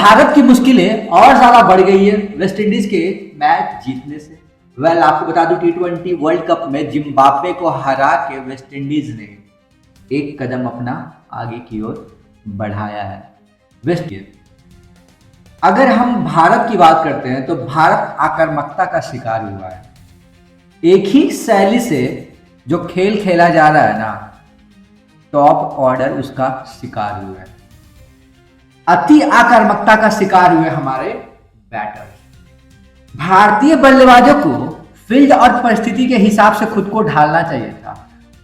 भारत की मुश्किलें और ज्यादा बढ़ गई है वेस्ट इंडीज के मैच जीतने से। आपको बता दूं T20 वर्ल्ड कप में जिम्बाब्वे को हरा के वेस्ट इंडीज ने एक कदम अपना आगे की ओर बढ़ाया है। वेस्ट अगर हम भारत की बात करते हैं तो भारत आक्रामकता का शिकार हुआ है। एक ही शैली से जो खेल खेला जा रहा है ना, टॉप ऑर्डर उसका शिकार हुआ है। अति आक्रामकता का शिकार हुए हमारे बैटर्स। भारतीय बल्लेबाजों को फील्ड और परिस्थिति के हिसाब से खुद को ढालना चाहिए था।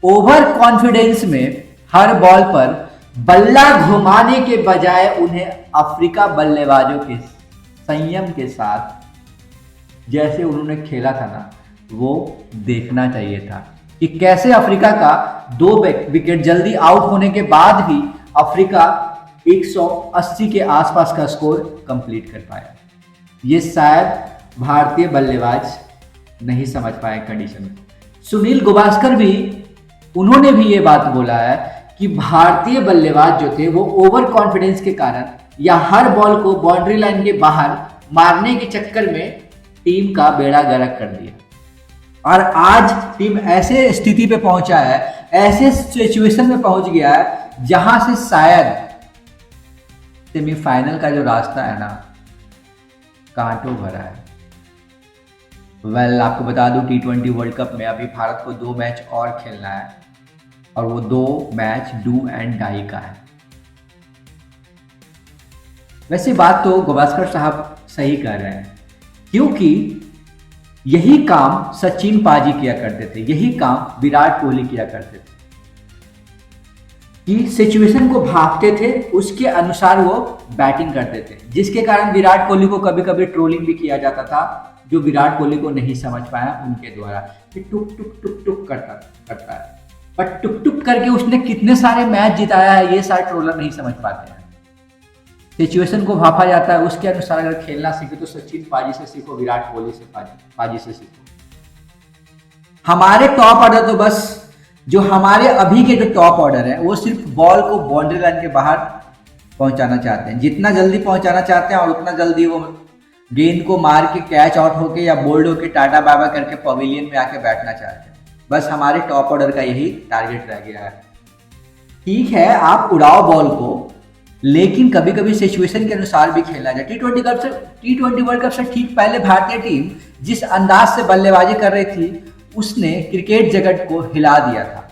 ओवर कॉन्फिडेंस में हर बॉल पर बल्ला घुमाने के बजाय उन्हें अफ्रीका बल्लेबाजों के संयम के साथ जैसे उन्होंने खेला था ना, वो देखना चाहिए था कि कैसे अफ्रीका का 2 विकेट जल्दी आउट होने के बाद भी अफ्रीका 180 के आसपास का स्कोर कंप्लीट कर पाया। ये शायद भारतीय बल्लेबाज नहीं समझ पाए कंडीशन। सुनील गावस्कर भी, उन्होंने भी ये बात बोला है कि भारतीय बल्लेबाज जो थे वो ओवर कॉन्फिडेंस के कारण या हर बॉल को बाउंड्री लाइन के बाहर मारने के चक्कर में टीम का बेड़ा गर्क कर दिया। और आज टीम ऐसे स्थिति पे पहुंचा है, ऐसे सिचुएशन में पहुंच गया है जहां से शायद सेमीफाइनल का जो रास्ता है ना, कांटों भरा है। आपको बता दूं T20 वर्ल्ड कप में अभी भारत को 2 मैच और खेलना है और वो 2 मैच डू एंड डाई का है। वैसे बात तो गावस्कर साहब सही कह रहे हैं, क्योंकि यही काम सचिन पाजी किया करते थे, यही काम विराट कोहली किया करते थे कि सिचुएशन को भांपते थे, उसके अनुसार वो बैटिंग करते थे, जिसके कारण विराट कोहली को कभी कभी ट्रोलिंग भी किया जाता था, जो विराट कोहली को नहीं समझ पाया उनके द्वारा कि टुक टुक टुक टुक करता है। पर टुक टुक करके उसने कितने सारे मैच जिताया है, ये सारे ट्रोलर नहीं समझ पाते हैं। सिचुएशन को भापा जाता है, उसके अनुसार अगर खेलना सीखे तो सचिन पाजी से सीखो, विराट कोहली से पाजी से सीखो। हमारे टॉप ऑर्डर तो बस जो हमारे अभी के जो टॉप ऑर्डर है वो सिर्फ बॉल को बाउंड्री लाइन के बाहर पहुंचाना चाहते हैं, जितना जल्दी पहुंचाना चाहते हैं और उतना जल्दी वो गेंद को मार के कैच आउट होके या बोल्ड होके टाटा बाबा करके पवेलियन में आके बैठना चाहते हैं। बस हमारे टॉप ऑर्डर का यही टारगेट रह गया है। ठीक है, आप उड़ाओ बॉल को, लेकिन कभी कभी सिचुएशन के अनुसार भी खेलना जाए। T20 वर्ल्ड कप से ठीक पहले भारतीय टीम जिस अंदाज से बल्लेबाजी कर रही थी, उसने क्रिकेट जगत को हिला दिया था।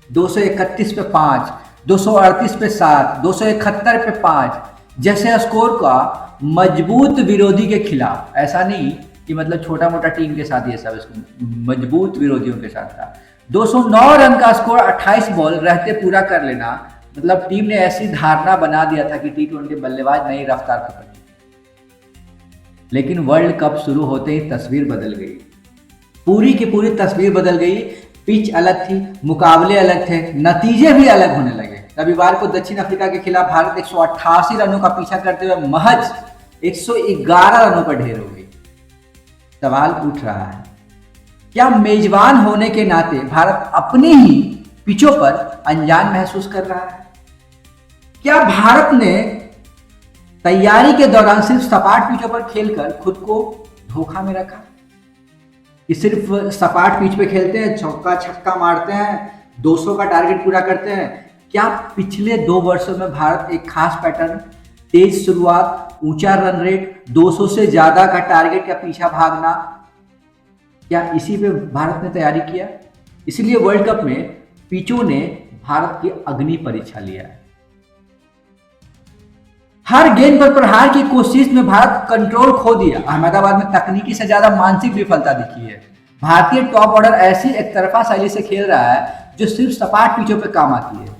231 पे 5, 238 पे 7, 271 पे 5 जैसे स्कोर का मजबूत विरोधी के खिलाफ, ऐसा नहीं कि मतलब छोटा मोटा टीम के साथ, ये सब मजबूत विरोधियों के साथ था। 209 रन का स्कोर 28 बॉल रहते पूरा कर लेना, मतलब टीम ने ऐसी धारणा बना दिया था कि T20 बल्लेबाज नई रफ्तार पकड़। लेकिन वर्ल्ड कप शुरू होते ही तस्वीर बदल गई, पूरी की पूरी तस्वीर बदल गई। पिच अलग थी, मुकाबले अलग थे, नतीजे भी अलग होने लगे। रविवार को दक्षिण अफ्रीका के खिलाफ भारत 188 रनों का पीछा करते हुए महज 111 रनों पर ढेर हो गई। सवाल उठ रहा है, क्या मेजबान होने के नाते भारत अपने ही पिचों पर अनजान महसूस कर रहा है? क्या भारत ने तैयारी के दौरान सिर्फ सपाट पिचों पर खेलकर खुद को धोखा में रखा? कि सिर्फ सपाट पिच पे खेलते हैं, चौका छक्का मारते हैं, 200 का टारगेट पूरा करते हैं। क्या पिछले 2 वर्षों में भारत एक खास पैटर्न, तेज शुरुआत, ऊंचा रन रेट, 200 से ज्यादा का टारगेट का पीछा भागना, क्या इसी पे भारत ने तैयारी किया? इसलिए वर्ल्ड कप में पिचों ने भारत की अग्नि परीक्षा लिया है। हर गेंद पर प्रहार की कोशिश में भारत कंट्रोल खो दिया। अहमदाबाद में तकनीकी से ज्यादा मानसिक विफलता दिखी है। भारतीय टॉप ऑर्डर ऐसी एक तरफा शैली से खेल रहा है जो सिर्फ सपाट पिचों पे काम आती है।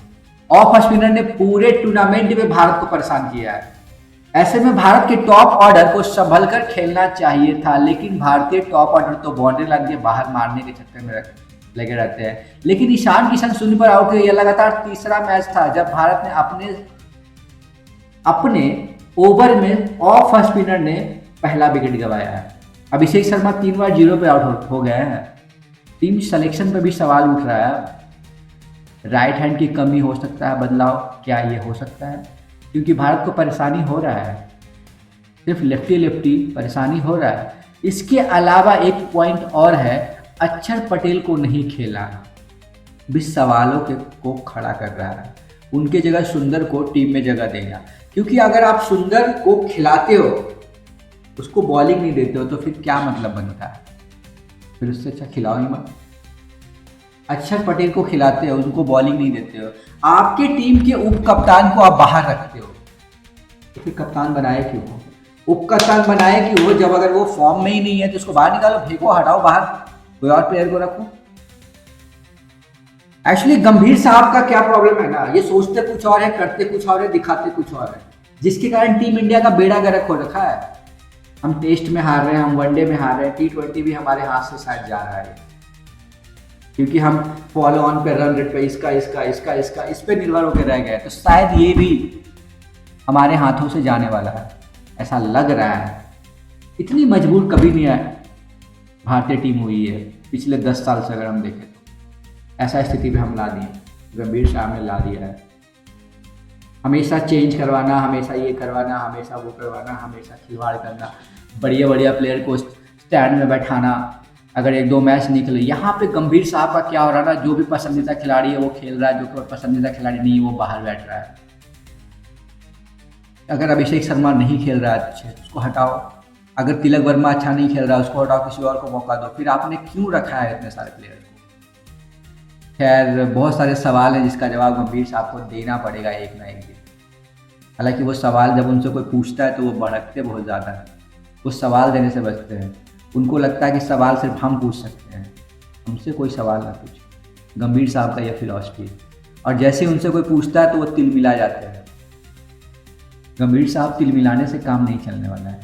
ऑफ स्पिनर ने पूरे टूर्नामेंट में भारत को परेशान किया है। ऐसे में भारत के टॉप ऑर्डर को संभल कर खेलना चाहिए था, लेकिन भारतीय टॉप ऑर्डर तो बाउंड्री लाइन के बाहर मारने के चक्कर में लगे रहते हैं। लेकिन ईशान किशन शून्य पर आउट हुए। यह लगातार तीसरा मैच था जब भारत ने अपने ओवर में ऑफ स्पिनर ने पहला विकेट गंवाया है। अभिषेक शर्मा 3 बार 0 पे आउट हो गए हैं। टीम सिलेक्शन पर भी सवाल उठ रहा है। राइट हैंड की कमी हो सकता है, बदलाव क्या ये हो सकता है? क्योंकि भारत को परेशानी हो रहा है। सिर्फ लेफ्टी लेफ्टी परेशानी हो रहा है। इसके अलावा एक पॉइंट और है, अक्षर पटेल को नहीं खेला, भी सवालों के को खड़ा कर रहा है। उनके जगह सुंदर को टीम में जगह देगा, क्योंकि अगर आप सुंदर को खिलाते हो, उसको बॉलिंग नहीं देते हो, तो फिर क्या मतलब बनता है? फिर उससे अच्छा खिलाओ ही मत। अक्षर पटेल को खिलाते हो, उनको बॉलिंग नहीं देते हो, आपके टीम के उप कप्तान को आप बाहर रखते हो, तो फिर कप्तान बनाए क्यों हो? उप कप्तान बनाए क्यों हो? जब अगर वो फॉर्म में ही नहीं है तो उसको बाहर निकालो, फेंको, हटाओ बाहर, कोई और प्लेयर को रखो। एक्चुअली गंभीर साहब का क्या प्रॉब्लम है ना, ये सोचते कुछ और है, करते कुछ और है, दिखाते कुछ और है, जिसके कारण टीम इंडिया का बेड़ा गर्क हो रखा है। हम टेस्ट में हार रहे हैं, हम वनडे में हार रहे हैं, T20 भी हमारे हाथ से शायद जा रहा है, क्योंकि हम फॉलो ऑन पे, रन रेट पे, इसका इस पे निर्भर होकर रह गए। तो शायद ये भी हमारे हाथों से जाने वाला है, ऐसा लग रहा है। इतनी मजबूर कभी नहीं है भारतीय टीम हुई है पिछले 10 साल से, अगर हम देखें तो ऐसा स्थिति पे हम ला दिए, गंभीर साहब ने ला दिया है। हमेशा चेंज करवाना, हमेशा ये करवाना, हमेशा वो करवाना, हमेशा खिलवाड़ करना, बढ़िया बढ़िया प्लेयर को स्टैंड में बैठाना, अगर 1-2 मैच निकले। यहाँ पे गंभीर साहब का क्या हो रहा है ना, जो भी पसंदीदा खिलाड़ी है वो खेल रहा है, जो पसंदीदा खिलाड़ी नहीं है वो बाहर बैठ रहा है। अगर अभिषेक शर्मा नहीं खेल रहा है अच्छे, उसको हटाओ। अगर तिलक वर्मा अच्छा नहीं खेल रहा है, उसको हटाओ, किसी और को मौका दो। फिर आपने क्यों रखा है इतने सारे प्लेयर को? खैर, बहुत सारे सवाल हैं जिसका जवाब गंभीर साहब को देना पड़ेगा एक ना एक दिन। हालांकि वो सवाल जब उनसे कोई पूछता है तो वो भड़कते बहुत ज़्यादा है, वो सवाल देने से बचते हैं। उनको लगता है कि सवाल सिर्फ हम पूछ सकते हैं, हमसे कोई सवाल ना पूछे। गंभीर साहब का यह फिलॉसफी है, और जैसे ही उनसे कोई पूछता है तो वो तिल मिला जाते हैं। गंभीर साहब तिल मिलाने से काम नहीं चलने वाला है।